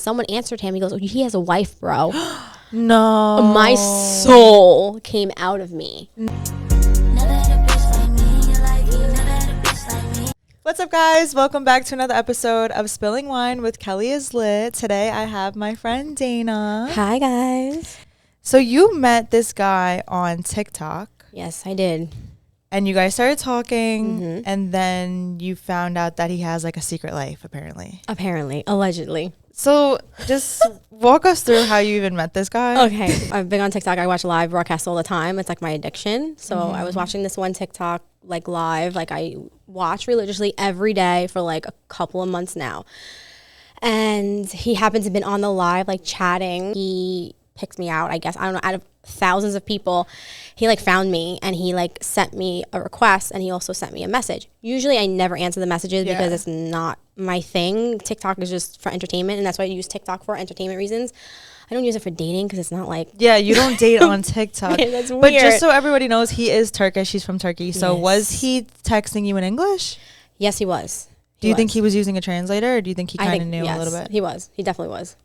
someone answered him. He goes, oh, he has a wife, bro. No. My soul came out of me. What's up, guys? Welcome back to another episode of Spilling Wine with Kelly is Lit. Today I have my friend Dana. Hi, guys. So you met this guy on TikTok. Yes, I did. And you guys started talking, and then you found out that he has like a secret life, apparently. Allegedly. So just walk us through how you even met this guy. Okay. I've been on TikTok. I watch live broadcasts all the time. It's like my addiction. So I was watching this one TikTok like live. Like I watch religiously every day for like a couple of months now. And he happened to have been on the live like chatting. He picked me out, I guess. I don't know, out of thousands of people. He like found me and he like sent me a request, and he also sent me a message. Usually I never answer the messages because it's not my thing. TikTok is just for entertainment, and that's why I use TikTok for entertainment reasons. I don't use it for dating because it's not like... Yeah, you don't date on TikTok. That's weird. But just so everybody knows, he is Turkish. He's from Turkey. So Yes. was he texting you in English? Yes, he was. Do you think he was using a translator, or do you think he kind of knew a little bit? He was. He definitely was.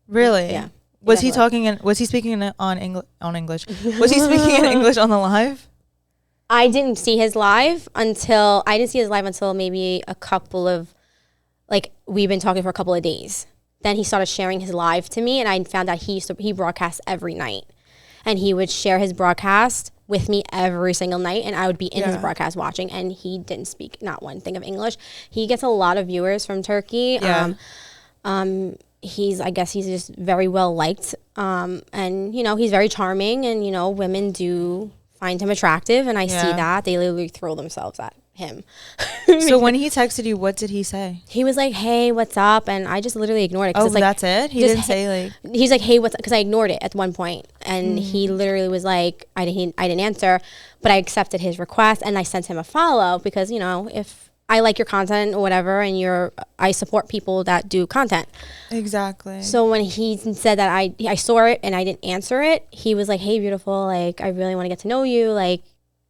Really? Yeah. Was he talking in? Was he speaking on English? Was he speaking in English on the live? I didn't see his live until maybe a couple of, like, we've been talking for a couple of days. Then he started sharing his live to me, and I found out he broadcasts every night, and he would share his broadcast with me every single night, and I would be in his broadcast watching, and he didn't speak not one thing of English. He gets a lot of viewers from Turkey. Yeah. I guess he's just very well liked, and you know, he's very charming, and you know, women do find him attractive, and I see that they literally throw themselves at him. So when he texted you, what did he say? He was like, "Hey, what's up?" And I just literally ignored it. Oh, it's like, that's it? He didn't say like... He's like, "Hey, what's up?" Because I ignored it at one point, and he literally was like, I didn't answer, but I accepted his request, and I sent him a follow because, you know, if I like your content or whatever, and I support people that do content. Exactly. So when he said that I saw it and I didn't answer it, he was like, "Hey, beautiful, like, I really want to get to know you." Like,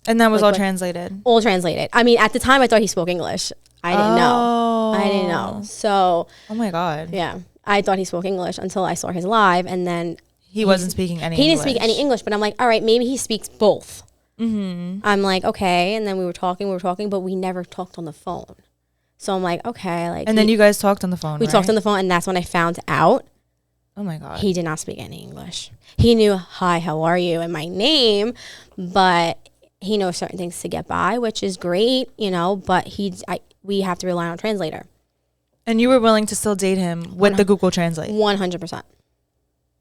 and that was all translated? All translated. I mean, at the time, I thought he spoke English. I didn't know. So. Oh, my God. Yeah. I thought he spoke English until I saw his live, and then. He wasn't speaking any English. He didn't speak any English, but I'm like, all right, maybe he speaks both. I'm like, okay. And then we were talking, but we never talked on the phone. So I'm like, okay. Like, and then you guys talked on the phone, We talked on the phone, and that's when I found out. Oh, my God. He did not speak any English. He knew, "Hi, how are you?" and my name, but he knows certain things to get by, which is great, you know, but we have to rely on a translator. And you were willing to still date him with the Google Translate? 100%.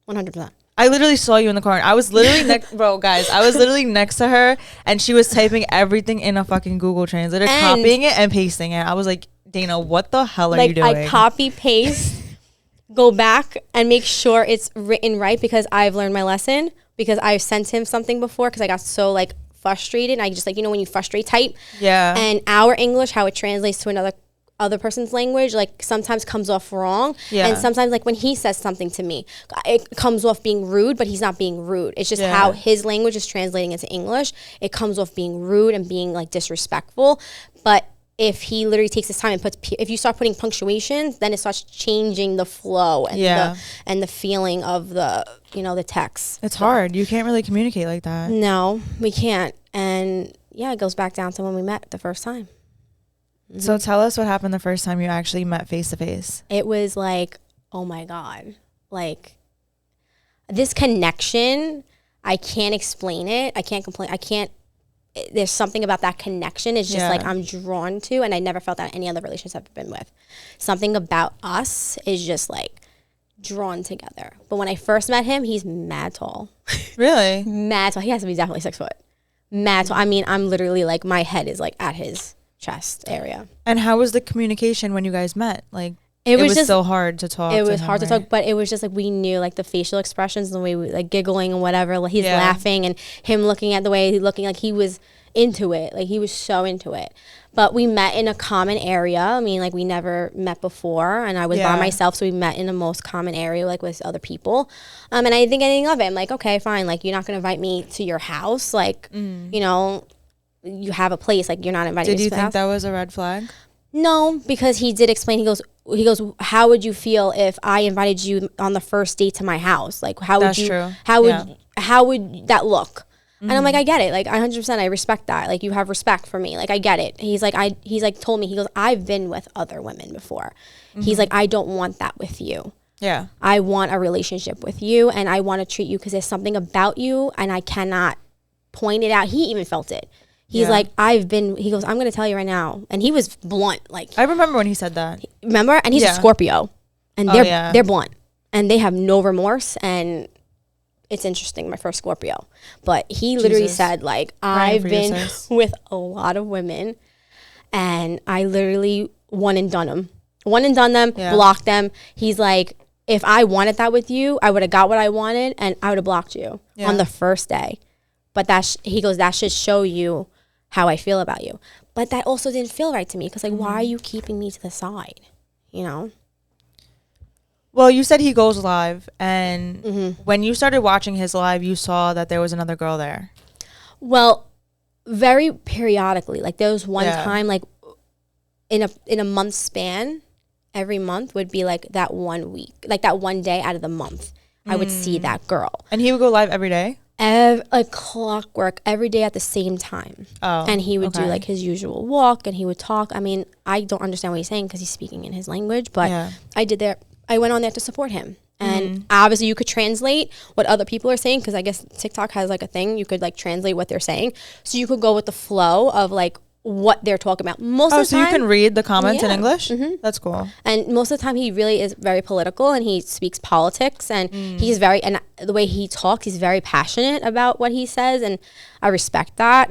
100%. I literally saw you in the car. I was literally bro, guys, I was literally next to her, and she was typing everything in a fucking Google Translator, copying it and pasting it. I was like, Dana, what the hell are you doing? I copy paste, go back and make sure it's written right, because I've learned my lesson, because I've sent him something before because I got so like frustrated, and I just, like, you know, when you frustrate type. Yeah. And our English, how it translates to other person's language, like, sometimes comes off wrong. Yeah. And sometimes, like, when he says something to me, it comes off being rude, but he's not being rude. It's just how his language is translating into English. It comes off being rude and being, like, disrespectful. But if he literally takes his time and if you start putting punctuations, then it starts changing the flow and the feeling of the, you know, the text. It's hard. You can't really communicate like that. No, we can't. And yeah, it goes back down to when we met the first time. So tell us what happened the first time you actually met face to face. It was like, oh my God, like, this connection, I can't explain it. I can't complain. There's something about that connection. It's just like I'm drawn to, and I never felt that any other relationships I've been with. Something about us is just like drawn together. But when I first met him, he's mad tall. Really? Mad tall. He has to be definitely 6 foot. Mad tall. I mean, I'm literally like, my head is like at his chest area. And how was the communication when you guys met? Like, it was just so hard to talk. It was hard to talk, but it was just like, we knew like the facial expressions, the way we like giggling and whatever. Like, he's laughing, and him looking at the way he's looking, like he was into it. Like, he was so into it. But we met in a common area. I mean, like, we never met before, and I was by myself, so we met in the most common area, like with other people. And I didn't think anything of it. I'm like, okay, fine. Like, you're not gonna invite me to your house. Like, you know, you have a place. Like, you're not inviting me to your house. Did you think that was a red flag? No, because he did explain. He goes, he goes, how would you feel if I invited you on the first date to my house? Like, how would That's you, true. how would that look? And I'm like, I get it. Like, 100%, I respect that. Like, you have respect for me. Like, I get it. He's like, told me, he goes, I've been with other women before. He's like, I don't want that with you. Yeah. I want a relationship with you, and I want to treat you because there's something about you, and I cannot point it out. He even felt it. He's like, he goes, I'm going to tell you right now. And he was blunt. Like, I remember when he said that. Remember? And he's a Scorpio. And they're blunt. And they have no remorse. And it's interesting, my first Scorpio. But he literally said, like, I've been with a lot of women, and I literally one and done them, blocked them. He's like, if I wanted that with you, I would have got what I wanted, and I would have blocked you on the first day. But he goes, that should show you how I feel about you. But that also didn't feel right to me, because, like, why are you keeping me to the side, you know? Well, you said he goes live, and when you started watching his live, you saw that there was another girl there. Well, very periodically. Like, there was one time, like, in a month span, every month would be, like, that 1 week. Like, that one day out of the month, I would see that girl. And he would go live every day? Like clockwork, every day at the same time. Oh, and he would do, like, his usual walk, and he would talk. I mean, I don't understand what he's saying because he's speaking in his language, but I went on there to support him. And obviously you could translate what other people are saying, because I guess TikTok has, like, a thing. You could, like, translate what they're saying. So you could go with the flow of, like, what they're talking about. Most of the time, so you can read the comments in English? That's cool. And most of the time he really is very political, and he speaks politics, and he's very, and the way he talks, he's very passionate about what he says, and I respect that.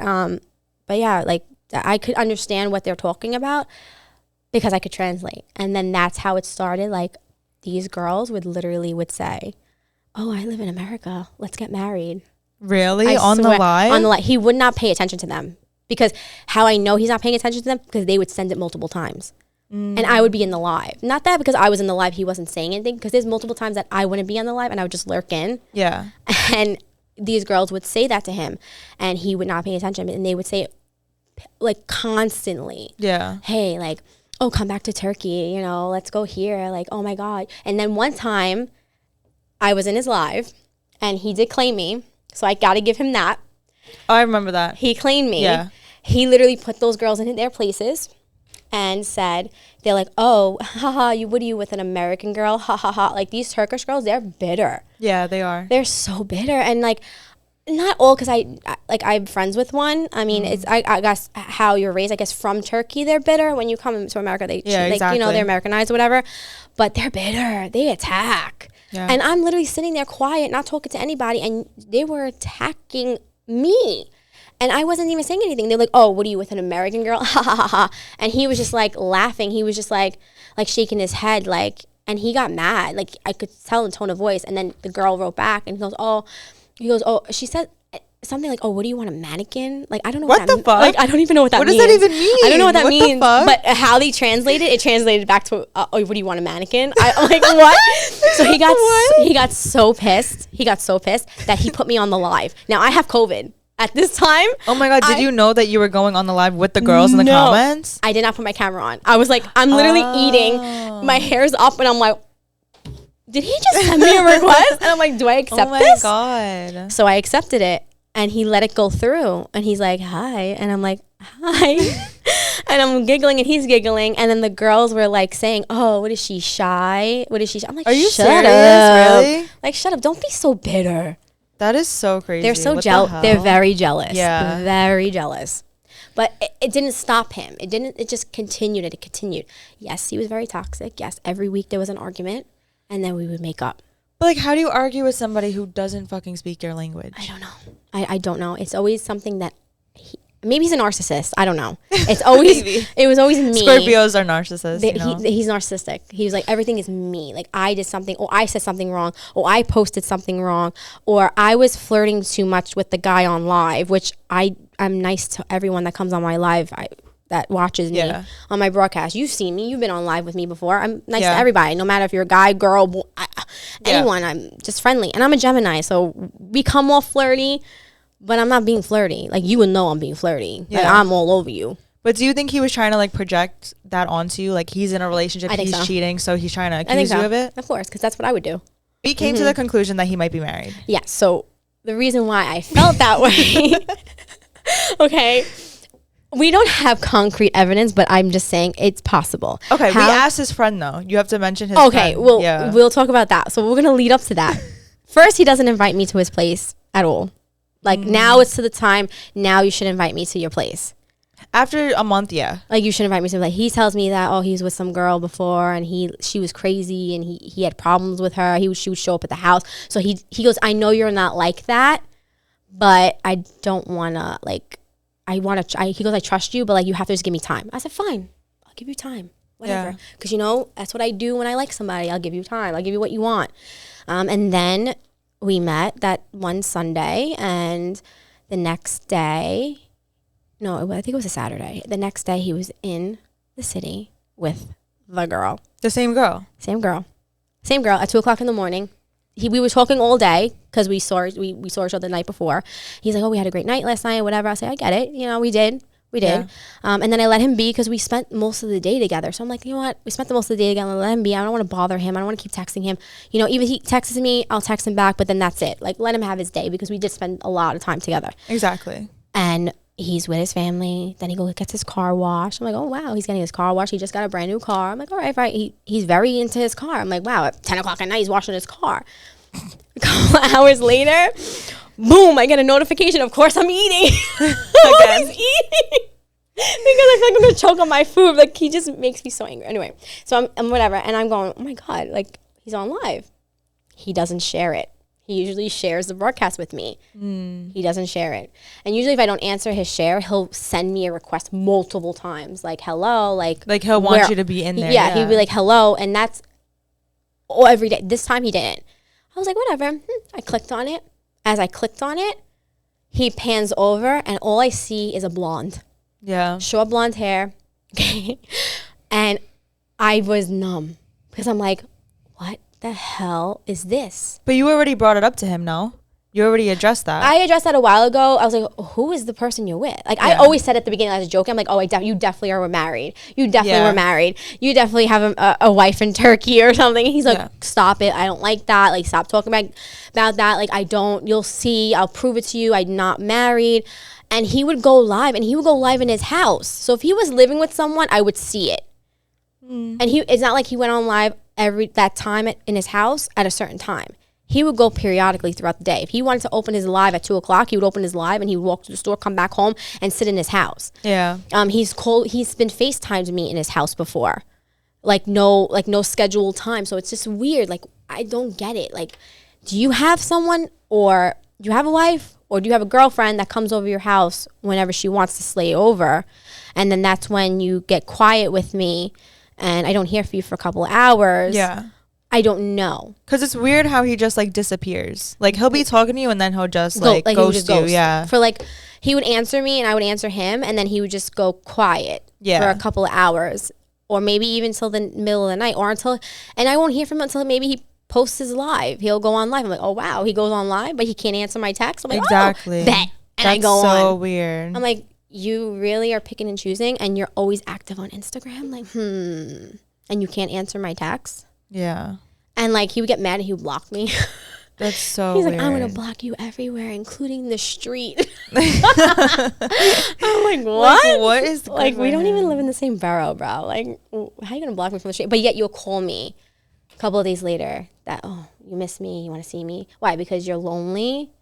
But yeah, like, I could understand what they're talking about because I could translate. And then that's how it started. Like, these girls would say, oh, I live in America, let's get married. Really? On the live? He would not pay attention to them. Because how I know he's not paying attention to them, because they would send it multiple times. And I would be in the live. Not that because I was in the live, he wasn't saying anything, because there's multiple times that I wouldn't be on the live and I would just lurk in. Yeah. And these girls would say that to him, and he would not pay attention. And they would say it, like, constantly. Yeah. Hey, like, oh, come back to Turkey, you know, let's go here. Like, oh my God. And then one time I was in his live, and he did claim me. So I got to give him that. Oh, I remember that. He claimed me. Yeah. He literally put those girls in their places and said, they're like, oh, haha, what are you with an American girl? Ha ha ha. Like, these Turkish girls, they're bitter. Yeah, they are. They're so bitter. And, like, not all, because I'm friends with one. I mean, it's I guess how you're raised. I guess from Turkey, they're bitter. When you come to America, exactly. You know, they're Americanized or whatever. But they're bitter. They attack. Yeah. And I'm literally sitting there quiet, not talking to anybody, and they were attacking me. And I wasn't even saying anything. They're like, oh, what are you with an American girl? Ha ha ha ha. And he was just, like, laughing. He was just like shaking his head, like, and he got mad. Like, I could tell in tone of voice. And then the girl wrote back, and he goes, oh, she said something like, oh, what do you want, a mannequin? Like, I don't know what that means. Like, I don't even know what that means. What does that even mean? I don't know what that means. But how they translated it translated back to, oh, what do you want, a mannequin? I'm like, what? So he got so pissed. He got so pissed that he put me on the live. Now, I have COVID. At this time. Oh my God, did you know that you were going on the live with the girls in the comments? I did not put my camera on. I was like, I'm literally eating. My hair's up, and I'm like, did he just send me a request? And I'm like, do I accept this? Oh my God. So I accepted it, and he let it go through. And he's like, hi. And I'm like, hi. And I'm giggling, and he's giggling. And then the girls were like saying, oh, what is she, shy? What is she shy? I'm like, are you serious? Really? Like, shut up. Don't be so bitter. That is so crazy. They're so jealous. They're very jealous. Yeah. Very jealous. But it didn't stop him. It just continued, and it continued. Yes, he was very toxic. Yes, every week there was an argument, and then we would make up. But, like, how do you argue with somebody who doesn't fucking speak your language? I don't know. I don't know. It's always something that maybe he's a narcissist. I don't know. It's always it was always me. Scorpios are narcissists. He's narcissistic. He was like, everything is me. Like, I did something, or I said something wrong, or I posted something wrong, or I was flirting too much with the guy on live, which I'm nice to everyone that comes on my live that watches me on my broadcast. You've seen me. You've been on live with me before. I'm nice to everybody, no matter if you're a guy, girl, anyone. I'm just friendly. And I'm a Gemini, so we come off flirty. But I'm not being flirty. Like, you would know I'm being flirty. Yeah. Like, I'm all over you. But do you think he was trying to like project that onto you? Like he's in a relationship, he's cheating, so he's trying to accuse you of it? Of course, because that's what I would do. We came to the conclusion that he might be married. Yeah, so the reason why I felt that way, okay, we don't have concrete evidence, but I'm just saying it's possible. Okay, we asked his friend though. You have to mention his friend. Okay, well, we'll talk about that. So we're going to lead up to that. First, he doesn't invite me to his place at all. Like now it's to the time, now you should invite me to your place. After a month, yeah. Like you should invite me to, like he tells me that, he was with some girl before and she was crazy and he had problems with her. She would show up at the house. So he goes, I know you're not like that, but I don't want to like, he goes, I trust you, but like you have to just give me time. I said, fine, I'll give you time, whatever. Because that's what I do when I like somebody. I'll give you time. I'll give you what you want. And then we met that one Sunday and the next day, I think it was a Saturday. The next day he was in the city with the girl. The same girl? Same girl at 2:00 in the morning. We were talking all day because we saw each other the night before. He's like, we had a great night last night, whatever. I say, I get it. We did. Yeah. And then I let him be because we spent most of the day together. So I'm like, you know what? We spent the most of the day together. Let him be. I don't want to bother him. I don't want to keep texting him. Even he texts me, I'll text him back, but then that's it. Like, let him have his day because we did spend a lot of time together. Exactly. And he's with his family. Then he gets his car washed. I'm like, oh, wow, he's getting his car washed. He just got a brand new car. I'm like, all right, right. He's very into his car. I'm like, wow, at 10 o'clock at night, he's washing his car. A couple hours later, boom, I get a notification. Of course, I'm eating. He's eating. Because I feel like I'm going to choke on my food. Like, he just makes me so angry. Anyway, so I'm whatever. And I'm going, oh, my God, like, he's on live. He doesn't share it. He usually shares the broadcast with me. He doesn't share it. And usually if I don't answer his share, he'll send me a request multiple times. Like, hello. Like he'll want you to be in there. Yeah, he'd be like, hello. And that's every day. This time he didn't. I was like, whatever. I clicked on it. As I clicked on it, he pans over and all I see is a blonde. Yeah. Short blonde hair. Okay. And I was numb because I'm like, what the hell is this? But you already brought it up to him, no? You already addressed that. I addressed that a while ago. I was like, who is the person you're with? Like, I always said at the beginning, I was joking. I'm like, you definitely are married. You definitely were married. You definitely have a wife in Turkey or something. He's like, stop it. I don't like that. Like, stop talking about that. Like, I don't. You'll see. I'll prove it to you. I'm not married. And he would go live, and he would go live in his house. So if he was living with someone, I would see it. And it's not like he went on live that time in his house at a certain time. He would go periodically throughout the day. If he wanted to open his live at 2:00, he would open his live and he would walk to the store, come back home, and sit in his house. Yeah. He's been FaceTimed me in his house before, like no scheduled time. So it's just weird. Like, I don't get it. Like, do you have someone, or do you have a wife, or do you have a girlfriend that comes over your house whenever she wants to slay over, and then that's when you get quiet with me, and I don't hear from you for a couple of hours? Yeah. I don't know. Because it's weird how he just, like, disappears. Like, he'll be talking to you, and then he'll just, ghost you. Yeah. For, like, he would answer me, and I would answer him, and then he would just go quiet for a couple of hours. Or maybe even till the middle of the night. And I won't hear from him until maybe he posts his live. He'll go on live. I'm like, oh, wow. He goes on live, but he can't answer my text. I'm like, exactly. Oh, bet. And that's I go on. so weird. I'm like, you really are picking and choosing, and you're always active on Instagram? Like, and you can't answer my texts? Yeah. And, like, he would get mad and he would block me. That's so He's weird. like, I'm going to block you everywhere, including the street. I'm like, what? Like, what is like, we don't even live in the same borough, bro. Like, how are you going to block me from the street? But yet you'll call me a couple of days later that, you miss me, you want to see me. Why? Because you're lonely?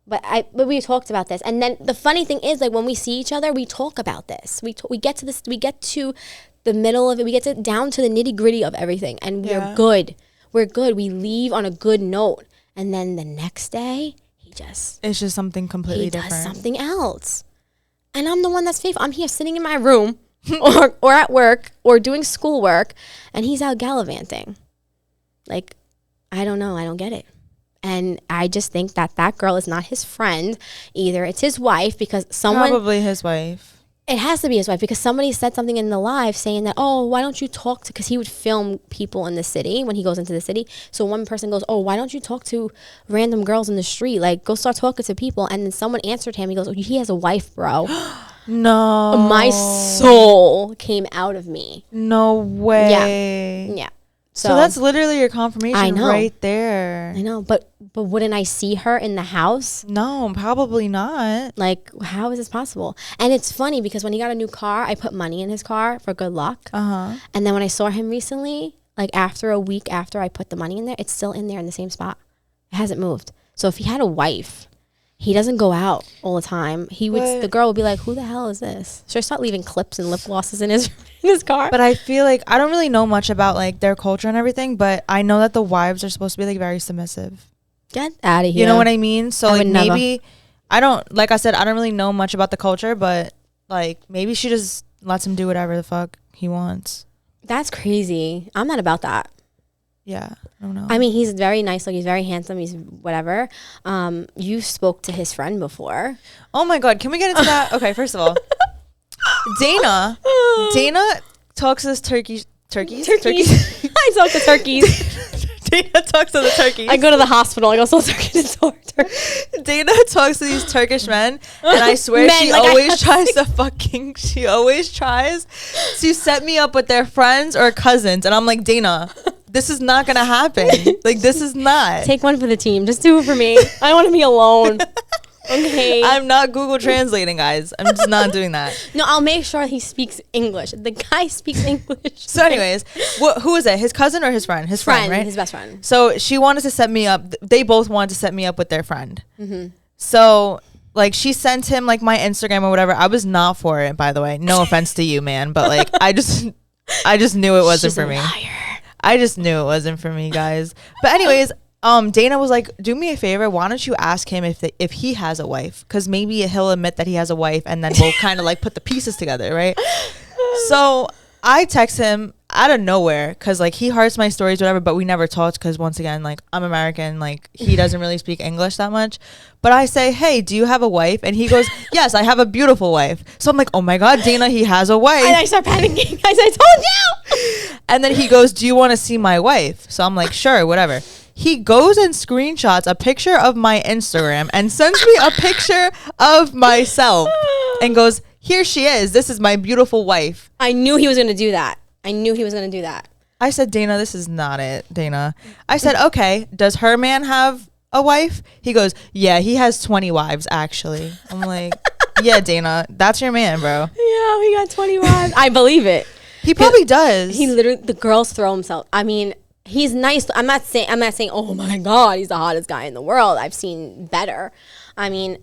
But we talked about this. And then the funny thing is, like, when we see each other, we talk about this. We get to this. We get to the middle of it. We get down to the nitty gritty of everything. And we're good. We're good. We leave on a good note. And then the next day, it's just something completely different. He does something else. And I'm the one that's faithful. I'm here sitting in my room or at work or doing schoolwork, and he's out gallivanting. Like, I don't know. I don't get it. And I just think that girl is not his friend. Either it's his wife, because someone... Probably his wife. It has to be his wife, because somebody said something in the live saying that, why don't you talk to... Because he would film people in the city when he goes into the city. So one person goes, why don't you talk to random girls in the street? Like, go start talking to people. And then someone answered him. He goes, he has a wife, bro. No. My soul came out of me. No way. Yeah. So that's literally your confirmation I know. right there. I know, but wouldn't I see her in the house? No, probably not. Like, how is this possible? And it's funny because when he got a new car, I put money in his car for good luck. And then when I saw him recently, like after a week after I put the money in there, it's still in there in the same spot. It hasn't moved. So if he had a wife, he doesn't go out all the time. The girl would be like, who the hell is this? Should I start leaving clips and lip glosses in his car? But I feel like I don't really know much about like their culture and everything, but I know that the wives are supposed to be like very submissive. Get out of here. You know what I mean? So like maybe never. I don't, like I said, I don't really know much about the culture, but like maybe she just lets him do whatever the fuck he wants. That's crazy. I'm not about that. Yeah, I don't know. I mean, he's very nice. Like, he's very handsome. He's whatever. You spoke to his friend before. Oh my God. Can we get into that? Okay, first of all, Dana talks to this turkeys. I talk to turkeys. Dana talks to the turkeys. I go to the hospital. I go sell turkeys. Dana talks to these Turkish men, and I swear she always tries to set me up with their friends or cousins, and I'm like, Dana, this is not gonna happen. Like, this is not. Take one for the team. Just do it for me. I want to be alone. Okay. I'm not Google translating, guys. I'm just not doing that. No, I'll make sure he speaks English. The guy speaks English. So anyways, who is it? His cousin or his friend? His friend, right? His best friend. So she wanted to set me up. They both wanted to set me up with their friend. So like she sent him like my Instagram or whatever. I was not for it, by the way. No offense to you, man. But like I just knew it wasn't for me. I just knew it wasn't for me, guys. But anyways, Dana was like, do me a favor. Why don't you ask him if he has a wife? Because maybe he'll admit that he has a wife, and then we'll kind of like put the pieces together, right? So I text him out of nowhere because like he hearts my stories, whatever, but we never talked because once again, like I'm American, like he doesn't really speak English that much. But I say, hey, do you have a wife? And he goes, yes, I have a beautiful wife. So I'm like, oh my God, Dana, he has a wife. And I start panicking. I say, I told you. And then he goes, do you want to see my wife? So I'm like, sure, whatever. He goes and screenshots a picture of my Instagram and sends me a picture of myself and goes, here she is. This is my beautiful wife. I knew he was going to do that. I said, Dana, this is not it, Dana. I said, okay, does her man have a wife? He goes, yeah, he has 20 wives, actually. I'm like, yeah, Dana, that's your man, bro. Yeah, he got 20 wives. I believe it. He probably does. He literally, the girls throw himself. I mean, he's nice. I'm not saying, oh my God, he's the hottest guy in the world. I've seen better. I mean,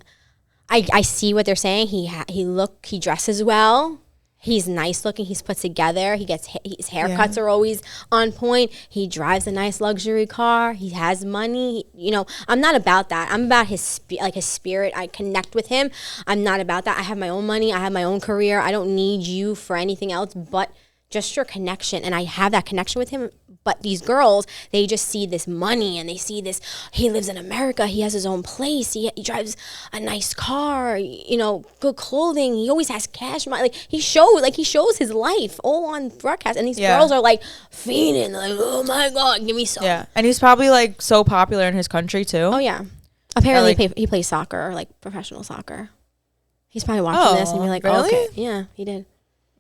I see what they're saying. He dresses well. He's nice looking. He's put together. His haircuts are always on point. He drives a nice luxury car. He has money. You know, I'm not about that. I'm about his spirit. I connect with him. I'm not about that. I have my own money. I have my own career. I don't need you for anything else but just your connection. And I have that connection with him. But these girls, they just see this money and they see this, he lives in America, he has his own place, he drives a nice car, you know, good clothing, he always has cash money. Like he shows his life all on broadcast, and these girls are like fiending, like, oh my God, give me some. Yeah, and he's probably like so popular in his country too. Oh yeah. Apparently he plays soccer, like professional soccer. He's probably watching this and be like, really? Oh, okay. Yeah, he did.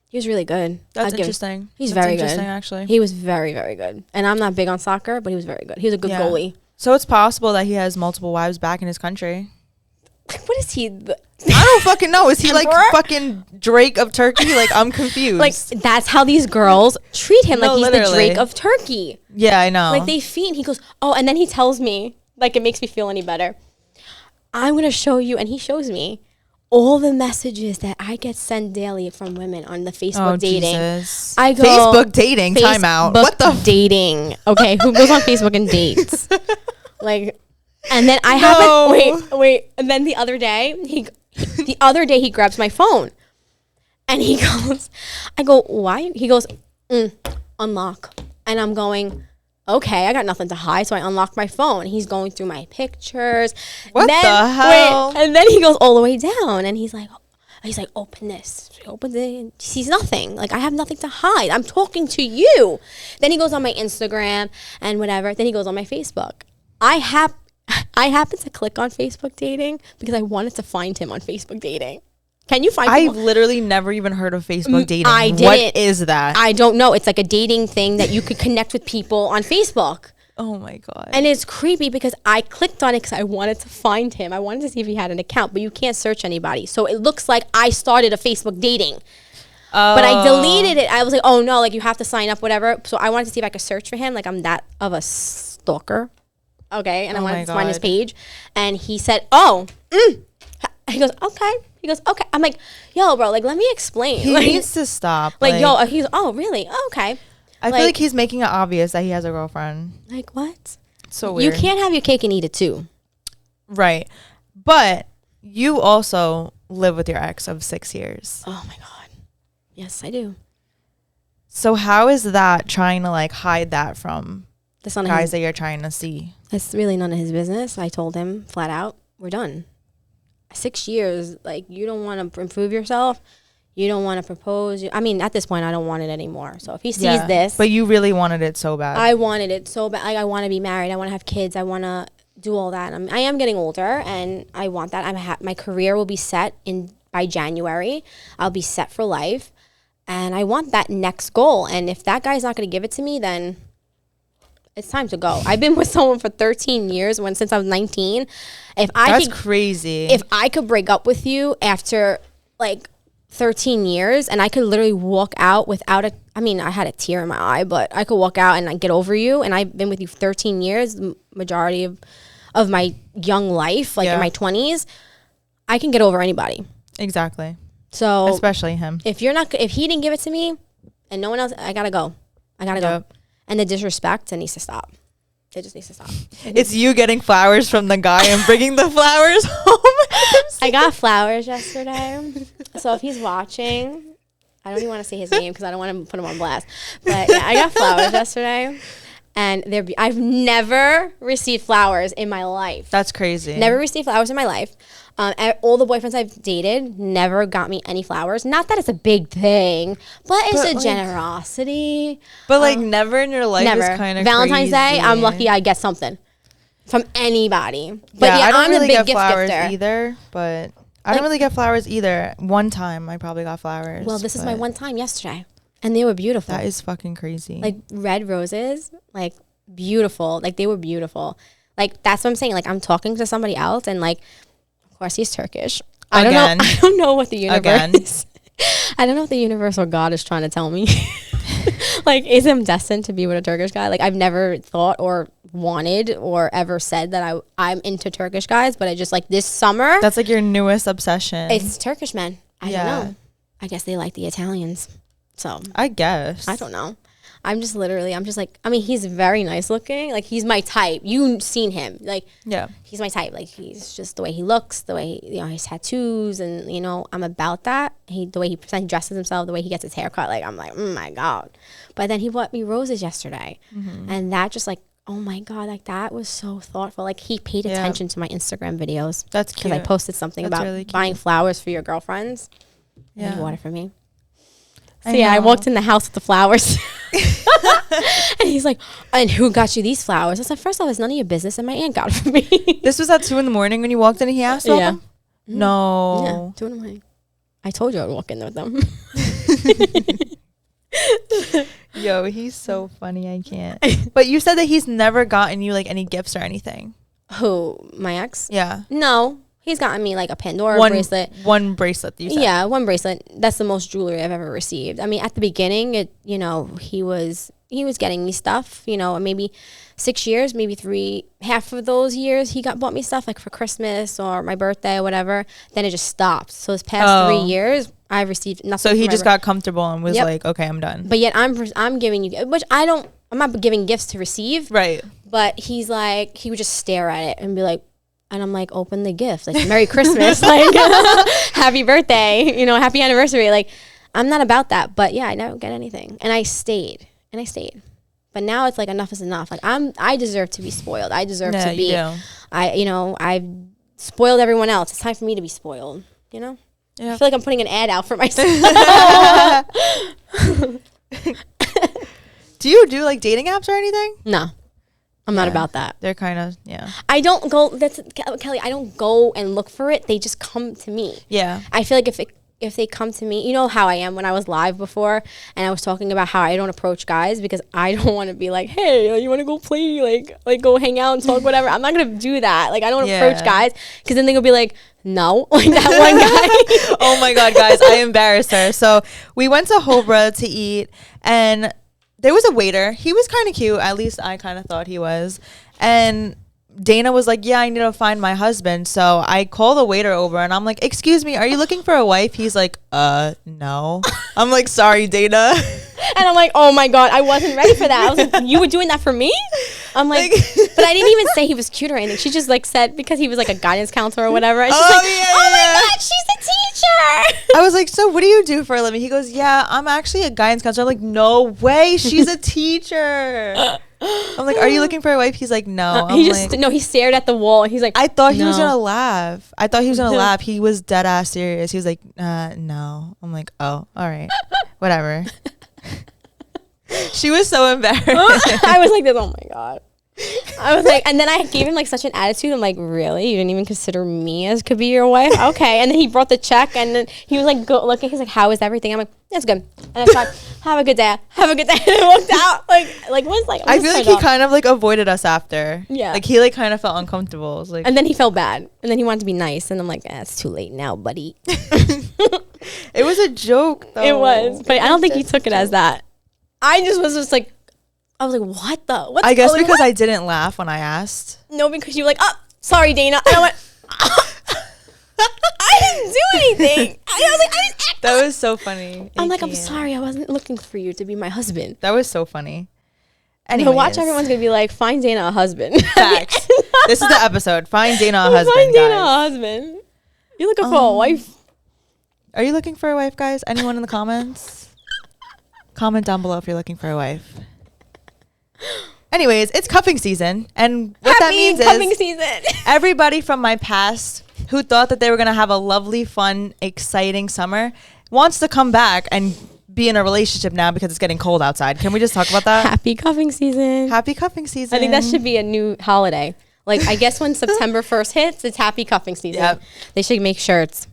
He was really good. That's interesting. He's very good. Actually. He was very, very good. And I'm not big on soccer, but he was very good. He was a good goalie. So it's possible that he has multiple wives back in his country. What is he? I don't fucking know. Is he like fucking Drake of Turkey? Like, I'm confused. Like, that's how these girls treat him. Like, he's literally the Drake of Turkey. Yeah, I know. Like, they fiend. He goes, oh, and then he tells me, like, it makes me feel any better. I'm going to show you, and he shows me all the messages that I get sent daily from women on the Facebook dating. Jesus. I go, Facebook dating, time out. What the dating? Okay, who goes on Facebook and dates? Like, and then I haven't. Wait. And then the other day, he grabs my phone, and he goes, I go, why? He goes, unlock, and I'm going, okay, I got nothing to hide, so I unlocked my phone. He's going through my pictures. What the hell? And then he goes all the way down, and he's like, open this. He opens it, and he sees nothing. Like, I have nothing to hide. I'm talking to you. Then he goes on my Instagram and whatever. Then he goes on my Facebook. I happen to click on Facebook dating because I wanted to find him on Facebook dating. Can you find I've people? literally never even heard of Facebook dating. I didn't. What is that? I don't know. It's like a dating thing that you could connect with people on Facebook. Oh my God. And it's creepy because I clicked on it because I wanted to find him. I wanted to see if he had an account, but you can't search anybody. So it looks like I started a Facebook dating. But I deleted it. I was like, oh no, like you have to sign up, whatever. So I wanted to see if I could search for him. Like I'm that of a stalker. Okay. And I wanted to find his page. And he said, he goes, okay. He goes, okay. I'm like, yo, bro, like let me explain. He like, needs to stop. Like, yo, he's, oh, really? Oh, okay. I feel like he's making it obvious that he has a girlfriend. Like what? So weird. You can't have your cake and eat it too. Right. But you also live with your ex of 6 years. Oh my God. Yes, I do. So how is that trying to like hide that from That's none guys that you're trying to see? It's really none of his business. I told him flat out, we're done. 6 years, like you don't want to improve yourself. You don't want to propose. I mean, at this point, I don't want it anymore. So if he sees this. But you really wanted it so bad. I wanted it so bad. Like, I want to be married. I want to have kids. I want to do all that. I am getting older and I want that. My career will be set by January. I'll be set for life. And I want that next goal. And if that guy's not going to give it to me, then it's time to go. I've been with someone for 13 years since I was 19. That's crazy. If I could break up with you after like 13 years and I could literally walk out without I had a tear in my eye, but I could walk out and get over you. And I've been with you for 13 years, the majority of my young life, like in my 20s, I can get over anybody. Exactly. So especially him. If he didn't give it to me and no one else, I gotta go. Go. And the disrespect, it needs to stop. It just needs to stop. It's you getting flowers from the guy and bringing the flowers home. I got flowers yesterday. So if he's watching, I don't even want to say his name because I don't want to put him on blast. But yeah, I got flowers yesterday. And I've never received flowers in my life. That's crazy. Never received flowers in my life. All the boyfriends I've dated never got me any flowers. Not that it's a big thing, but it's a generosity. But never in your life is kind of Valentine's crazy. Day, I'm lucky I get something from anybody. But yeah, I don't I'm really a big get gift flowers gifter either. But I don't really get flowers either. One time I probably got flowers. Well, this is my one time yesterday, and they were beautiful. That is fucking crazy. Like red roses, like beautiful. Like they were beautiful. Like that's what I'm saying. Like I'm talking to somebody else, and like. Of course, he's Turkish. I don't know what the universe. I don't know what the universe or God is trying to tell me. Like, is I'm destined to be with a Turkish guy? Like, I've never thought or wanted or ever said that I'm into Turkish guys, but I just like this summer. That's like your newest obsession. It's Turkish men. I don't know. I guess they like the Italians. So I guess. I don't know. I'm just like, I mean, he's very nice looking. Like, he's my type. You've seen him. Like, yeah, he's my type. Like, he's just the way he looks, the way, his tattoos. And, I'm about that. The way he dresses himself, the way he gets his hair cut. Like, I'm like, oh, my God. But then he bought me roses yesterday. Mm-hmm. And that just, like, oh, my God. Like, that was so thoughtful. Like, he paid attention to my Instagram videos. That's cute. Because I posted something about really buying flowers for your girlfriends. Yeah. And he bought it for me. So I walked in the house with the flowers. And he's like, and who got you these flowers? I said, first off, it's none of your business, and my aunt got it for me. This was at 2 a.m. when you walked in and he asked about them? Mm-hmm. No. Yeah, 2 a.m. I told you I would walk in with them. Yo, he's so funny. I can't. But you said that he's never gotten you like any gifts or anything. Who? My ex? Yeah. No. He's gotten me like a Pandora bracelet. One bracelet, you said. Yeah, one bracelet. That's the most jewelry I've ever received. I mean, at the beginning, he was getting me stuff, maybe 6 years, maybe half of those years he bought me stuff like for Christmas or my birthday or whatever. Then it just stopped. So this past 3 years, I've received nothing. So he just got comfortable and was like, okay, I'm done. But yet I'm giving you, which I'm not giving gifts to receive. Right. But he's like, he would just stare at it and be like, and I'm like, open the gift, like Merry Christmas, like happy birthday, happy anniversary. Like, I'm not about that, but yeah, I never get anything, and I stayed. But now it's like enough is enough. Like I deserve to be spoiled. I deserve to be. I've spoiled everyone else. It's time for me to be spoiled. Yeah. I feel like I'm putting an ad out for myself. Do you do like dating apps or anything? No. I'm not about that. They're kind of, yeah. I don't go, Kelly, I don't go and look for it. They just come to me. Yeah. I feel like if they come to me, you know how I am when I was live before and I was talking about how I don't approach guys because I don't want to be like, hey, you want to go play, like go hang out and talk, whatever. I'm not going to do that. Like, I don't approach guys because then they're going to be like, no, like that one guy. Oh my God, guys, I embarrassed her. So we went to Hobra to eat and there was a waiter. He was kind of cute. At least I kind of thought he was. And Dana was like, yeah, I need to find my husband. So I call the waiter over and I'm like, excuse me, are you looking for a wife? He's like, no. I'm like, sorry, Dana. And I'm like, oh my God, I wasn't ready for that. I was like, you were doing that for me? I'm like, but I didn't even say he was cute or anything. She just like said, because he was like a guidance counselor or whatever. And she's like, oh my God, she's a teacher. I was like, so what do you do for a living? He goes, yeah, I'm actually a guidance counselor. I'm like, no way, she's a teacher. I'm like, are you looking for a wife? He's like, no. He stared at the wall. He's like, I thought he was gonna laugh. He was dead ass serious. He was like, no. I'm like, oh, all right, whatever. She was so embarrassed. I was like this, oh my God. I was like, and then I gave him like such an attitude. I'm like, really? You didn't even consider me as could be your wife? Okay. And then he brought the check and then he was like, looking, he's like, how is everything? I'm like, that's good. And I thought, have a good day. Have a good day. And I walked out. I feel like he kind of like avoided us after. Yeah. Like he like kind of felt uncomfortable. It was like, and then he felt bad. And then he wanted to be nice. And I'm like, it's too late now, buddy. It was a joke though. It was. But I don't think he took it as that. I was like, what the? What's I guess because I didn't laugh when I asked. No, because you were like, oh, sorry, Dana. And I went, I didn't do anything. I was like, I just acted. That was so funny. I'm like, I'm sorry. I wasn't looking for you to be my husband. That was so funny. Anyway, watch, everyone's going to be like, find Dana a husband. Facts. This is the episode. Find Dana a husband, Find Dana guys. a husband. You looking for a wife? Are you looking for a wife, guys? Anyone in the comments? Comment down below if you're looking for a wife. Anyways, it's cuffing season, and what that means cuffing is season. Everybody from my past who thought that they were gonna have a lovely, fun, exciting summer wants to come back and be in a relationship now because it's getting cold outside. Can we just talk about that? Happy cuffing season. Happy cuffing season. I think that should be a new holiday. Like, I guess when September 1st hits, it's happy cuffing season. Yep. They should make shirts.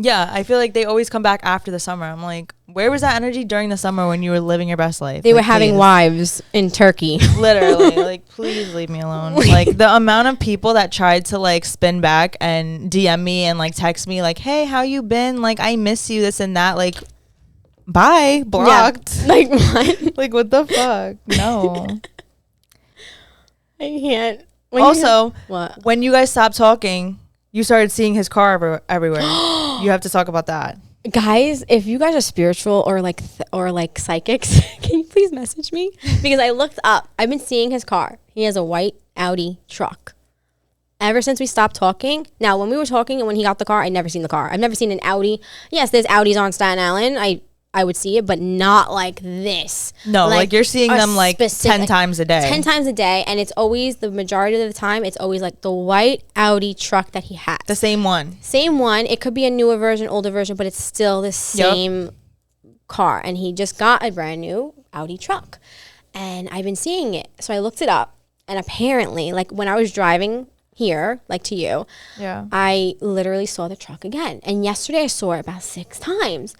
Yeah, I feel like they always come back after the summer. I'm like, where was that energy during the summer when you were living your best life? They were having wives in Turkey. Literally, like, please leave me alone. Like, the amount of people that tried to, like, spin back and DM me and, like, text me, like, hey, how you been? Like, I miss you, this and that. Like, bye, blocked. Yeah. Like, what? Like, what the fuck? No. I can't. When you guys stopped talking, you started seeing his car everywhere. You have to talk about that. Guys, if you guys are spiritual or like psychics, can you please message me? Because I looked up. I've been seeing his car. He has a white Audi truck. Ever since we stopped talking. Now, when we were talking and when he got the car, I'd never seen the car. I've never seen an Audi. Yes, there's Audis on Staten Island. I would see it, but not like this. No, like you're seeing them like 10 times a day. 10 times a day, and it's always, the majority of the time, it's always like the white Audi truck that he has. The same one. Same one. It could be a newer version, older version, but it's still the same car. And he just got a brand new Audi truck. And I've been seeing it. So I looked it up, and apparently, like when I was driving here, like to you, I literally saw the truck again. And yesterday I saw it about 6 times.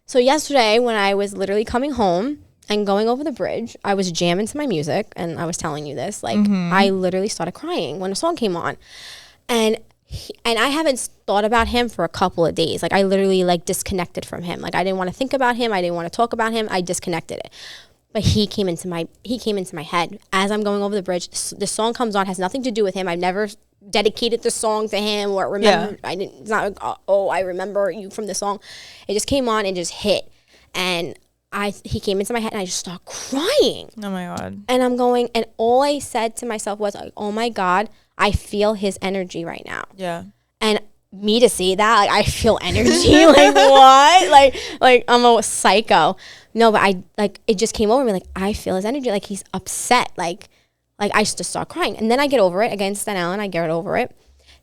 So yesterday, when I was literally coming home and going over the bridge, I was jamming to my music, and I was telling you this. Like, I literally started crying when a song came on. And I haven't thought about him for a couple of days. Like, I literally, like, disconnected from him. Like, I didn't want to think about him. I didn't want to talk about him. I disconnected it. But he came into my head as I'm going over the bridge. The song comes on, has nothing to do with him. I've never dedicated the song to him or remember. It's not like, oh, I remember you from the song. It just came on and just hit, and he came into my head, and I just started crying. Oh my God. And I'm going, and all I said to myself was like, oh my God, I feel his energy right now. Yeah. And me to see that, like, I feel energy. Like, what? Like I'm a psycho. No, but it just came over me. Like, I feel his energy. Like, he's upset. Like I just start crying. And then I get over it. Against Staten Island, I get over it.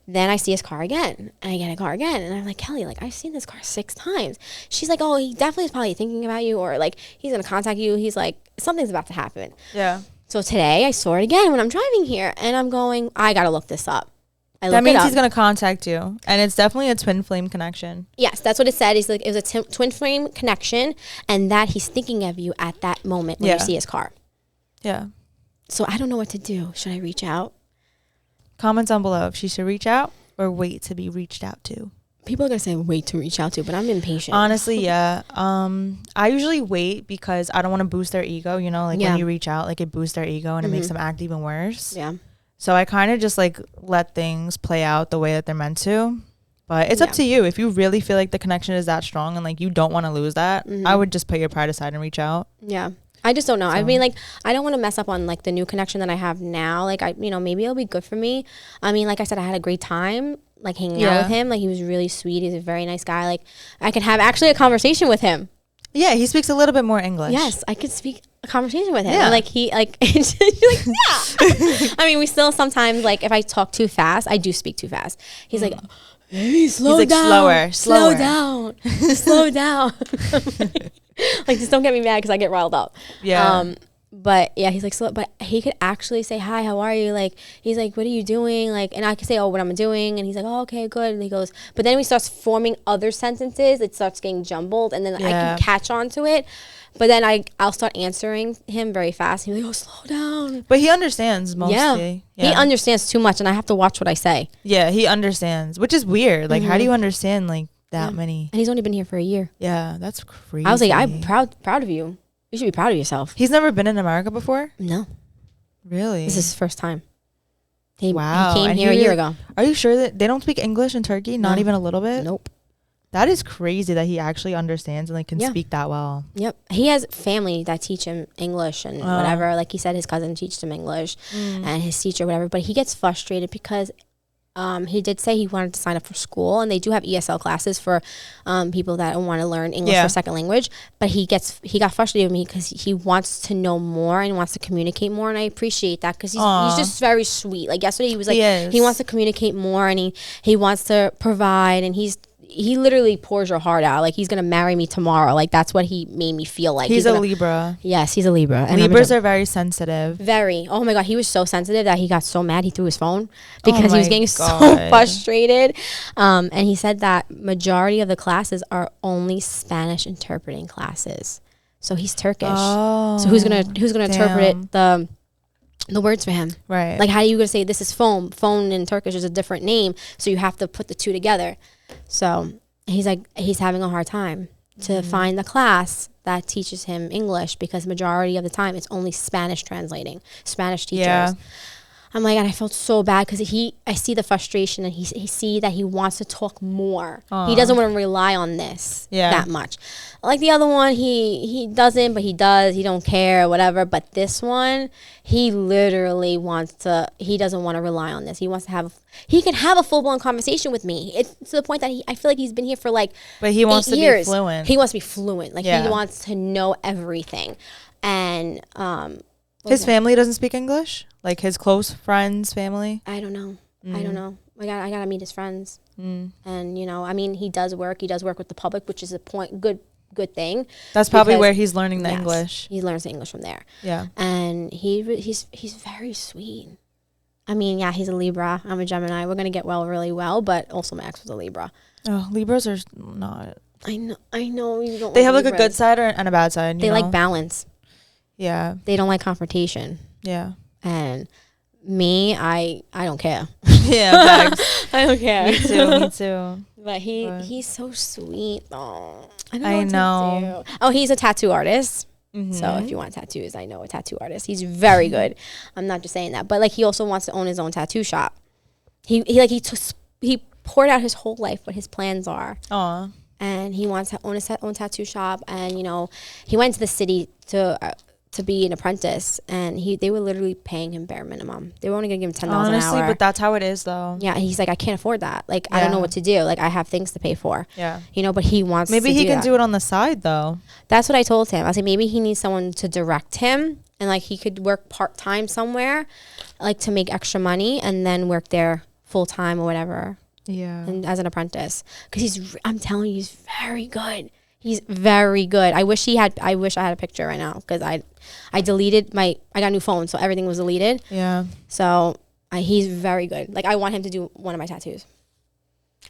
Then I see his car again. And I get a car again. And I'm like, Kelly, like, I've seen this car 6 times. She's like, oh, he definitely is probably thinking about you. Or, like, he's going to contact you. He's like, something's about to happen. Yeah. So today I saw it again when I'm driving here, and I'm going, I gotta look this up. That means he's gonna contact you, and it's definitely a twin flame connection. Yes, that's what it said. He's like, it was a twin flame connection, and that he's thinking of you at that moment when you see his car. Yeah. So I don't know what to do. Should I reach out? Comment down below if she should reach out or wait to be reached out to. People are gonna say wait to reach out to, but I'm impatient. Honestly, yeah. I usually wait because I don't want to boost their ego. You know, like when you reach out, like it boosts their ego and it makes them act even worse. Yeah. So I kind of just like let things play out the way that they're meant to. But it's up to you. If you really feel like the connection is that strong and like you don't want to lose that, I would just put your pride aside and reach out. Yeah. I just don't know. So. I mean, like, I don't want to mess up on like the new connection that I have now. Like, maybe it'll be good for me. I mean, like I said, I had a great time like hanging out with him. Like, he was really sweet. He's a very nice guy. Like, I could have actually a conversation with him. Yeah, he speaks a little bit more English. Yes, I could speak a conversation with him. Yeah. And like you're like, yeah. I mean, we still sometimes, like, if I talk too fast, I do speak too fast. He's like, hey, slow down. Slow down. Slow down. Like, just don't get me mad because I get riled up. Yeah. But yeah, he's like, slow, but he could actually say, hi, how are you? Like, he's like, what are you doing? Like, and I could say, oh, what I'm doing. And he's like, oh, okay, good. And he goes, but then we starts forming other sentences. It starts getting jumbled. And then I can catch on to it. But then I'll start answering him very fast. He's like, oh, slow down. But he understands mostly. Yeah. He understands too much. And I have to watch what I say. Yeah, he understands, which is weird. Like, how do you understand like that many? And he's only been here for a year. Yeah, that's crazy. I was like, I'm proud of you. You should be proud of yourself. He's never been in America before? No. Really? This is his first time. He wow. He came here a year ago. Are you sure that they don't speak English in Turkey? Not even a little bit? Nope. That is crazy that he actually understands and like can speak that well. Yep. He has family that teach him English and whatever. Like he said, his cousin teaches him English and his teacher, whatever. But he gets frustrated because he did say he wanted to sign up for school, and they do have ESL classes for people that want to learn English for second language. But he got frustrated with me because he wants to know more and wants to communicate more, and I appreciate that because he's just very sweet. Like yesterday, he was like he wants to communicate more and he wants to provide, and he literally pours your heart out. Like, he's going to marry me tomorrow. Like, that's what he made me feel like. He's a Libra. Yes, he's a Libra. And Libras are very sensitive. Very. Oh, my God. He was so sensitive that he got so mad he threw his phone because he was getting so frustrated. And he said that majority of the classes are only Spanish interpreting classes. So he's Turkish. So who's gonna interpret the words for him? Right. Like, how are you going to say this is phone? Phone in Turkish is a different name. So you have to put the two together. So he's like, he's having a hard time to find the class that teaches him English because majority of the time it's only Spanish translating, Spanish teachers. Yeah. I'm like, and I felt so bad because I see the frustration and he see that he wants to talk more. He doesn't want to rely on this that much. Like the other one, he doesn't, but he does. He don't care, whatever. But this one, he literally he doesn't want to rely on this. He wants to he can have a full-blown conversation with me. It's to the point that I feel like he's been here for like But he wants 8 to years. be fluent. He wants to be fluent. Like he wants to know everything. And his family doesn't speak English? Like his close friends, family? I don't know. I don't know. I gotta meet his friends. And I mean, he does work with the public, which is a good thing. That's probably where he's learning the English. He learns the English from there. Yeah. And he's very sweet. I mean, yeah, he's a Libra. I'm a Gemini. We're gonna get really well, but also Max was a Libra. Oh, Libras are not. I know. You don't. They have like a good side and a bad side. They like balance. Yeah. They don't like confrontation. Yeah. And me, I don't care. Yeah, I don't care. Me too. But he's so sweet. Oh, I know. Oh, he's a tattoo artist. So if you want tattoos, I know a tattoo artist. He's very good. I'm not just saying that, but like he also wants to own his own tattoo shop. He poured out his whole life what his plans are. Aw. And he wants to own his own tattoo shop. And he went to the city to be an apprentice, and they were literally paying him bare minimum. They were only gonna give him $10 an hour. Honestly, but that's how it is, though. Yeah, and he's like, I can't afford that. Like, I don't know what to do. Like, I have things to pay for. Yeah. But he wants. Maybe he can do it on the side, though. That's what I told him. I said maybe he needs someone to direct him, and like he could work part-time somewhere, like to make extra money, and then work there full-time or whatever. Yeah. And as an apprentice, because I'm telling you, he's very good. He's very good. I wish I had a picture right now because I deleted I got a new phone, so everything was deleted. Yeah. So he's very good. Like I want him to do one of my tattoos.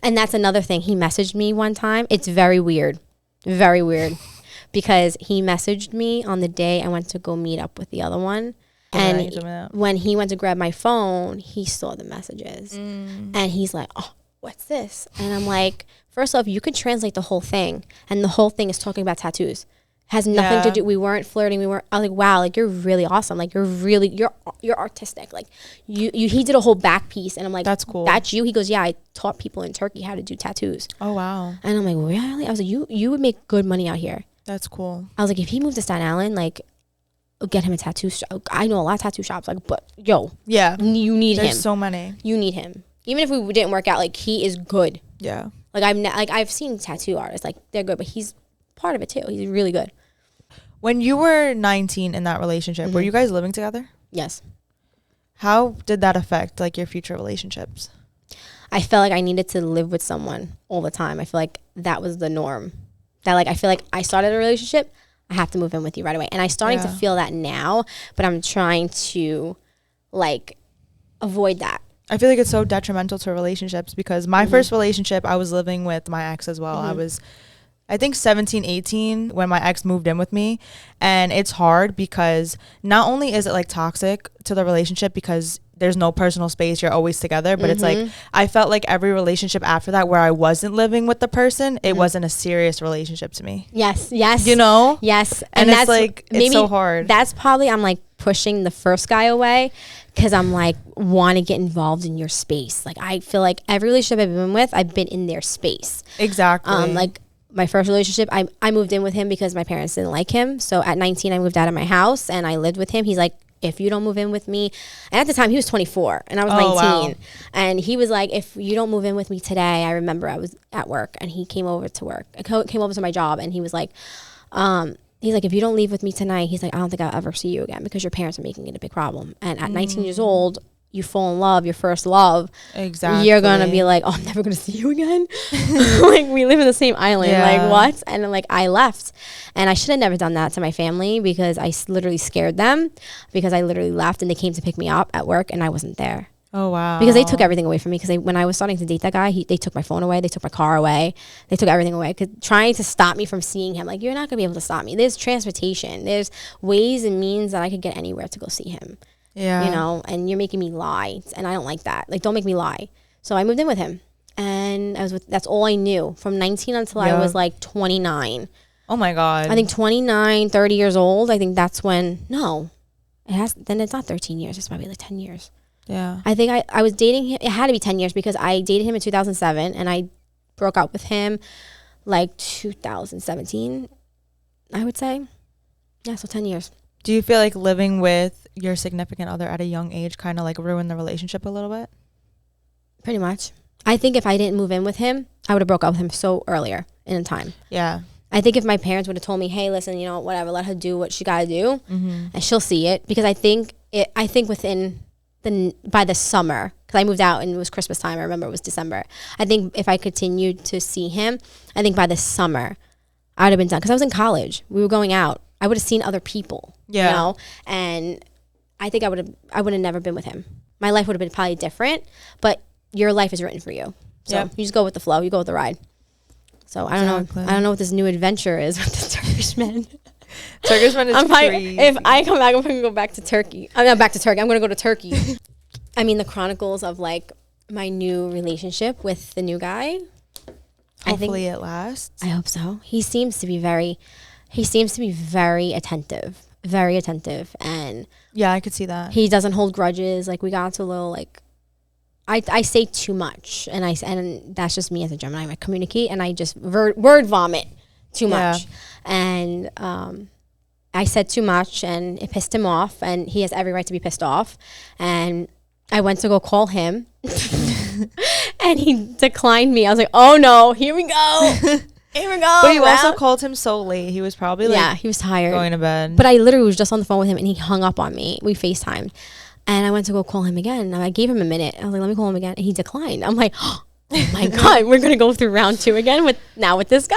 And that's another thing. He messaged me one time. It's very weird. Very weird. Because he messaged me on the day I went to go meet up with the other one. And when he went to grab my phone, he saw the messages. And he's like, oh, what's this? And I'm like, first off, you could translate the whole thing. And the whole thing is talking about tattoos. Has nothing to do. We weren't flirting. I was like, wow, like you're really awesome. Like you're artistic. Like he did a whole back piece, and I'm like, that's cool. That's you. He goes, yeah, I taught people in Turkey how to do tattoos. Oh wow. And I'm like, really? I was like, you would make good money out here. That's cool. I was like, if he moved to Staten Island, like, get him a tattoo shop. I know a lot of tattoo shops. Like, but yo, yeah, you need him. There's so many. You need him. Even if we didn't work out, like he is good. Yeah. Like I've seen tattoo artists, like they're good, but he's part of it too. He's really good. When you were 19 in that relationship, were you guys living together? Yes. How did that affect like your future relationships? I felt like I needed to live with someone all the time. I feel like that was the norm. That like I feel like I started a relationship, I have to move in with you right away. And I'm starting to feel that now, but I'm trying to like avoid that. I feel like it's so detrimental to relationships because my first relationship, I was living with my ex as well. I was, I think 17, 18 when my ex moved in with me. And it's hard because not only is it like toxic to the relationship because there's no personal space, you're always together, but it's like I felt like every relationship after that where I wasn't living with the person, it wasn't a serious relationship to me. Yes. You know? Yes. And it's like it's so hard. That's probably I'm like pushing the first guy away because I'm like want to get involved in your space. Like I feel like every relationship I've been with, I've been in their space. Exactly. Like my first relationship, I moved in with him because my parents didn't like him. So at 19, I moved out of my house and I lived with him. He's like, if you don't move in with me, and at the time he was 24 and I was 19. Wow. And he was like, if you don't move in with me today, I remember I was at work and he came over to work. I came over to my job and he was like, if you don't leave with me tonight, he's like, I don't think I'll ever see you again because your parents are making it a big problem. And at 19 years old, you fall in love, your first love. Exactly. You're going to be like, oh, I'm never going to see you again. Like, we live in the same island. Yeah. Like, what? And then, like, I left. And I should have never done that to my family because I literally scared them because I literally left and they came to pick me up at work and I wasn't there. Oh, wow. Because they took everything away from me because when I was starting to date that guy, they took my phone away. They took my car away. They took everything away trying to stop me from seeing him. Like, you're not going to be able to stop me. There's transportation. There's ways and means that I could get anywhere to go see him. Yeah. You know, and you're making me lie. And I don't like that. Like, don't make me lie. So I moved in with him. And that's all I knew from 19 until I was like 29. Oh my God. I think 29, 30 years old. I think that's when, then it's not 13 years. It's probably like 10 years. Yeah. I think I was dating him. It had to be 10 years because I dated him in 2007 and I broke up with him like 2017, I would say. Yeah, so 10 years. Do you feel like living with your significant other at a young age kind of like ruined the relationship a little bit? Pretty much. I think if I didn't move in with him, I would have broke up with him so earlier in time. Yeah. I think if my parents would have told me, hey, listen, you know, whatever, let her do what she got to do, and she'll see it. Because I think within by the summer, because I moved out and it was Christmas time. I remember it was December. I think if I continued to see him, I think by the summer, I would have been done. Because I was in college. We were going out. I would have seen other people. Yeah. You know? And I think I would have never been with him. My life would have been probably different, but your life is written for you. So you just go with the flow. You go with the ride. So I don't know what this new adventure is with the Turkish men. Turkish men is crazy. If I come back, I'm going to go back to Turkey. I'm not back to Turkey. I'm going to go to Turkey. I mean, the chronicles of like my new relationship with the new guy. Hopefully it lasts. I hope so. He seems to be very attentive. Very attentive. And yeah, I could see that. He doesn't hold grudges. Like, we got to a little like, I say too much, and that's just me as a Gemini. I communicate and I just word vomit too much, and I said too much, and it pissed him off, and he has every right to be pissed off. And I went to go call him, and he declined me. I was like, oh no, here we go. Here we go. But you also called him so late. He was probably he was tired, going to bed. But I literally was just on the phone with him, and he hung up on me. We FaceTimed. And I went to go call him again. And I gave him a minute. I was like, let me call him again. And he declined. I'm like, oh my God, we're going to go through round 2 again with this guy.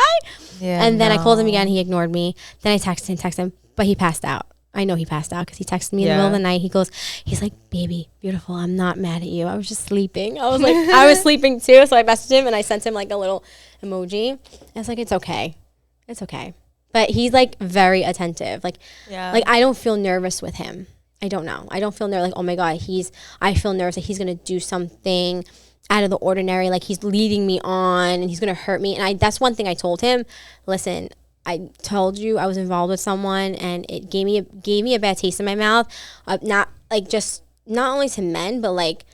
Yeah. And then I called him again. He ignored me. Then I texted him, but he passed out. I know he passed out because he texted me in the middle of the night. He's like, baby, beautiful, I'm not mad at you. I was just sleeping. I was like, I was sleeping too. So I messaged him and I sent him like a little emoji. I was like, it's okay. It's okay. But he's like very attentive. Like I don't feel nervous with him. I don't know. I don't feel nervous. Like, oh my God, I feel nervous that he's going to do something out of the ordinary. Like he's leading me on and he's going to hurt me. And that's one thing I told him. Listen, I told you I was involved with someone and it gave me a bad taste in my mouth. Not only to men, but like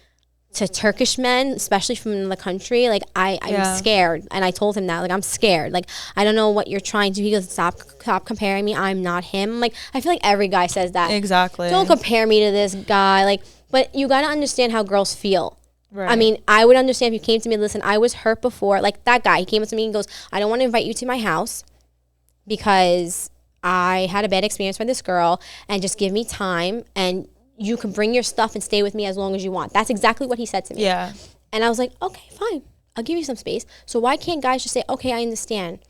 to Turkish men, especially from the country. Like I'm scared. And I told him that, like, I'm scared. Like, I don't know what you're trying to do. He goes, stop comparing me. I'm not him. Like, I feel like every guy says that. Exactly. Don't compare me to this guy. Like, but you got to understand how girls feel. Right. I mean, I would understand if you came to me and listen, I was hurt before. Like that guy, he came up to me and goes, I don't want to invite you to my house because I had a bad experience with this girl, and just give me time and you can bring your stuff and stay with me as long as you want. That's exactly what he said to me. Yeah. And I was like, okay, fine. I'll give you some space. So why can't guys just say, okay, I understand,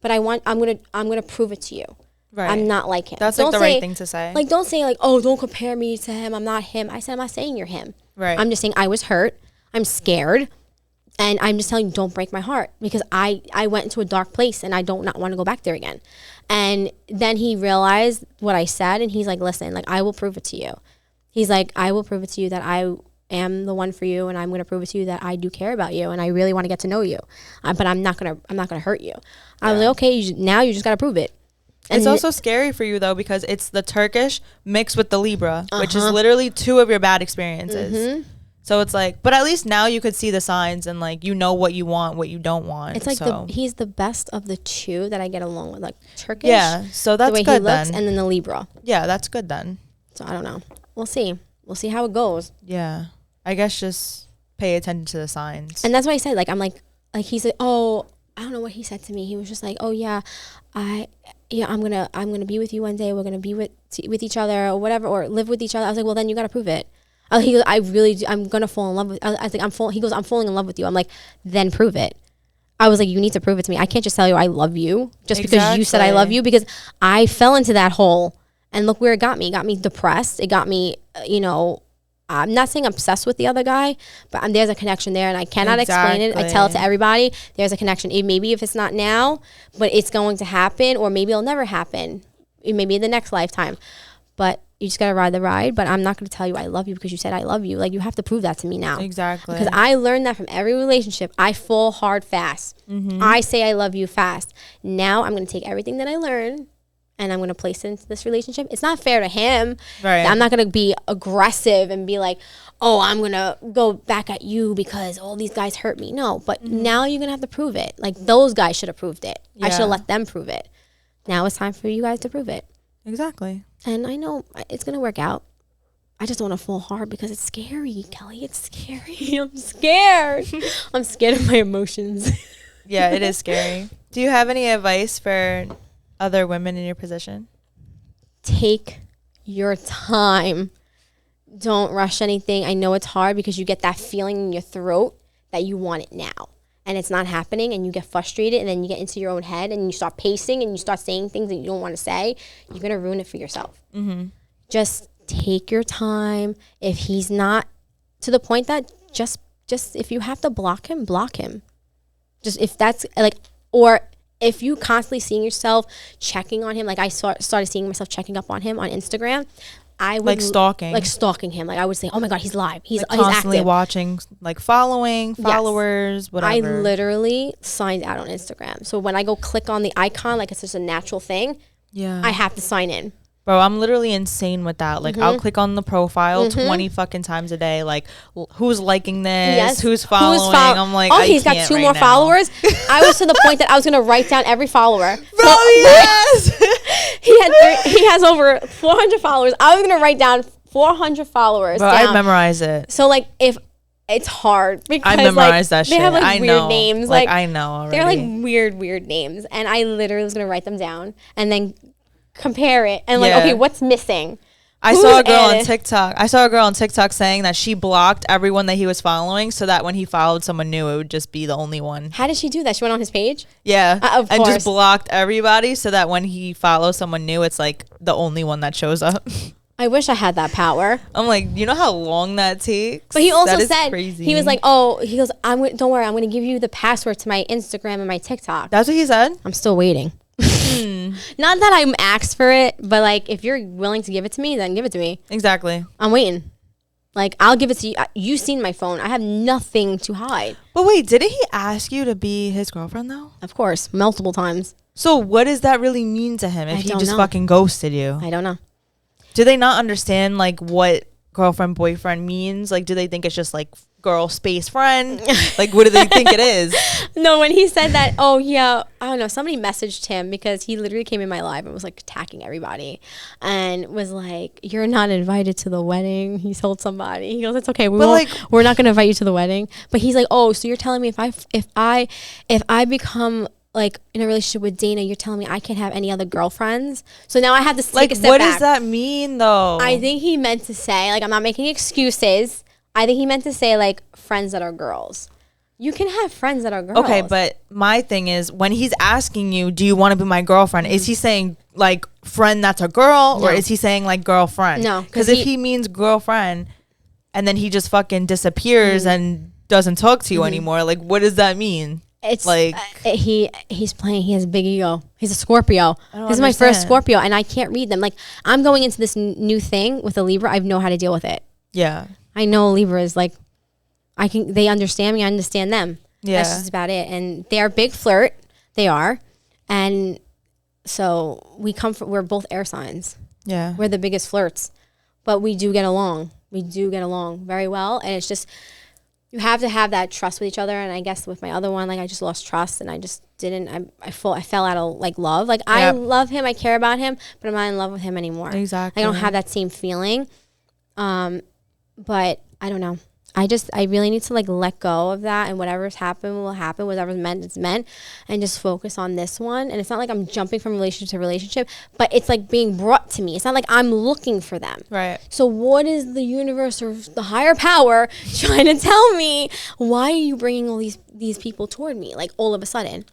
but I'm gonna prove it to you. Right. I'm not like him. That's like the right thing to say. Like, don't say like, oh, don't compare me to him. I'm not him. I said, I'm not saying you're him. Right. I'm just saying I was hurt. I'm scared. And I'm just telling you, don't break my heart, because I went into a dark place and I don't not want to go back there again. And then he realized what I said, and he's like, listen, like, I will prove it to you. He's like, I will prove it to you that I am the one for you, and I'm going to prove it to you that I do care about you, and I really want to get to know you. But I'm not gonna hurt you. I was like, okay, now you just got to prove it. And it's also scary for you though, because it's the Turkish mixed with the Libra, which is literally 2 of your bad experiences. Mm-hmm. So it's like, but at least now you could see the signs and like, you know what you want, what you don't want. It's like he's the best of the 2 that I get along with, like Turkish. Yeah, so that's the way good he looks, then. and then the Libra. Yeah, that's good then. So I don't know. We'll see. We'll see how it goes. Yeah, I guess just pay attention to the signs. And that's why I said, like, I'm like he said, oh, I don't know what he said to me. He was just like, oh yeah, I'm gonna be with you one day. We're gonna be with each other or whatever, or live with each other. I was like, well, then you gotta prove it. He goes, I really do. I'm gonna fall in love with. I think he goes, I'm falling in love with you. I'm like, then prove it. I was like, you need to prove it to me. I can't just tell you I love you just because you said I love you, because I fell into that hole, and look where it got me. It got me depressed. It got me, I'm not saying I'm obsessed with the other guy, but there's a connection there, and I cannot explain it. I tell it to everybody. There's a connection. Maybe if it's not now, but it's going to happen, or maybe it'll never happen. Maybe in the next lifetime. But you just got to ride the ride. But I'm not going to tell you I love you because you said I love you. Like, you have to prove that to me now. Exactly. Because I learned that from every relationship. I fall hard fast. Mm-hmm. I say I love you fast. Now I'm going to take everything that I learned and I'm going to place it into this relationship. It's not fair to him. Right. I'm not going to be aggressive and be like, oh, I'm going to go back at you because all these guys hurt me. No, but now you're going to have to prove it. Like, those guys should have proved it. Yeah. I should have let them prove it. Now it's time for you guys to prove it. Exactly. And I know it's going to work out. I just don't want to fall hard because it's scary, Kelly. It's scary. I'm scared. I'm scared of my emotions. Yeah, it is scary. Do you have any advice for other women in your position? Take your time. Don't rush anything. I know it's hard because you get that feeling in your throat that you want it now. And it's not happening, and you get frustrated, and then you get into your own head, and you start pacing, and you start saying things that you don't want to say. You're going to ruin it for yourself. Mm-hmm. Just take your time. If he's not to the point that just if you have to block him, block him. Just if that's like, or if you constantly seeing yourself checking on him, like I started seeing myself checking up on him on Instagram. I would stalking him. Like, I would say, oh my God, he's live. He's constantly active. Watching, like following, followers, whatever. I literally signed out on Instagram. So when I go click on the icon, like it's just a natural thing. Yeah. I have to sign in. Bro, I'm literally insane with that. Like, I'll click on the profile 20 fucking times a day. Like, who's liking this? Yes. Who's following? I'm like, oh, he's got 2 more followers. I was to the point that I was going to write down every follower. Bro, yes. He has over 400 followers. I was going to write down 400 followers. Bro, I memorize it. So, like, if it's hard because I memorize that shit. They have like weird names. Like, I know already. They're like weird names. And I literally was going to write them down and then compare it and like, okay, what's missing? I saw a girl on TikTok. I saw a girl on TikTok saying that she blocked everyone that he was following so that when he followed someone new, it would just be the only one. How did she do that? She went on his page? Yeah. Of course. And just blocked everybody so that when he follows someone new, it's like the only one that shows up. I wish I had that power. I'm like, you know how long that takes? But he also said, crazy. He was like, oh, he goes, don't worry, I'm going to give you the password to my Instagram and my TikTok. That's what he said? I'm still waiting. Not that I'm asked for it, but like if you're willing to give it to me, then give it to me. Exactly. I'm waiting. Like I'll give it to you. You've seen my phone. I have nothing to hide. But wait, didn't he ask you to be his girlfriend though? Of course, multiple times. So what does that really mean to him if he just fucking ghosted you? I don't know. Do they not understand like what girlfriend boyfriend means? Like do they think it's just like girl space friend? Like what do they think it is? No, when he said that, oh yeah, I don't know, somebody messaged him because he literally came in my live and was like attacking everybody and was like, you're not invited to the wedding. He told somebody. He goes, it's okay, we're not gonna invite you to the wedding. But he's like, oh, so you're telling me if I become like in a relationship with Dana, you're telling me I can't have any other girlfriends? So now I have to take a step back. What does that mean though? I think he meant to say, like, I'm not making excuses. I think he meant to say like friends that are girls. You can have friends that are girls. Okay, but my thing is when he's asking you, do you want to be my girlfriend? Is he saying like friend that's a girl or is he saying like girlfriend? No. Because if he means girlfriend and then he just fucking disappears and doesn't talk to you anymore, like what does that mean? It's like he's playing. He has a big ego. He's a Scorpio. This is my first Scorpio, and I can't read them. Like I'm going into this new thing with a Libra. I know how to deal with it. Yeah, I know Libra is like, they understand me. I understand them. Yeah, that's just about it. And they're a big flirt. They are, and so we're both air signs. Yeah, we're the biggest flirts, but we do get along. We do get along very well, and it's just. You have to have that trust with each other, and I guess with my other one, like I just lost trust, and I just didn't. I fell out of like love. Like I love him, I care about him, but I'm not in love with him anymore. Exactly. I don't have that same feeling. But I don't know. I really need to like let go of that, and whatever's happened will happen. Whatever's meant is meant, and just focus on this one. And it's not like I'm jumping from relationship to relationship, but it's like being brought to me. It's not like I'm looking for them. Right. So what is the universe or the higher power trying to tell me? Why are you bringing all these people toward me? Like all of a sudden.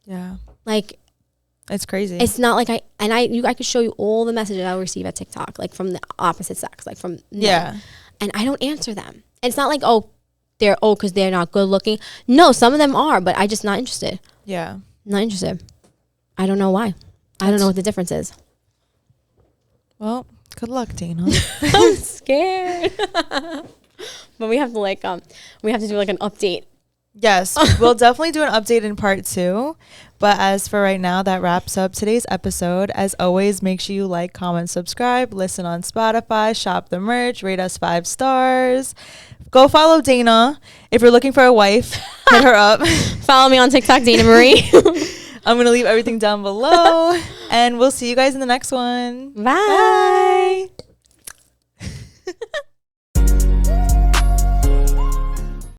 Yeah. Like. It's crazy. It's not like I could show you all the messages I receive at TikTok, like from the opposite sex, like from men, and I don't answer them. And it's not like because they're not good looking. No, some of them are, but I just not interested. Yeah, not interested. I don't know why. I don't know what the difference is. Well, good luck, Dana. I'm scared. But we have to do like an update. Yes, we'll definitely do an update in part 2. But as for right now, that wraps up today's episode. As always, make sure you like, comment, subscribe, listen on Spotify, shop the merch, rate us 5 stars. Go follow Dana. If you're looking for a wife, hit her up. Follow me on TikTok, Dana Marie. I'm going to leave everything down below. And we'll see you guys in the next one. Bye. Bye.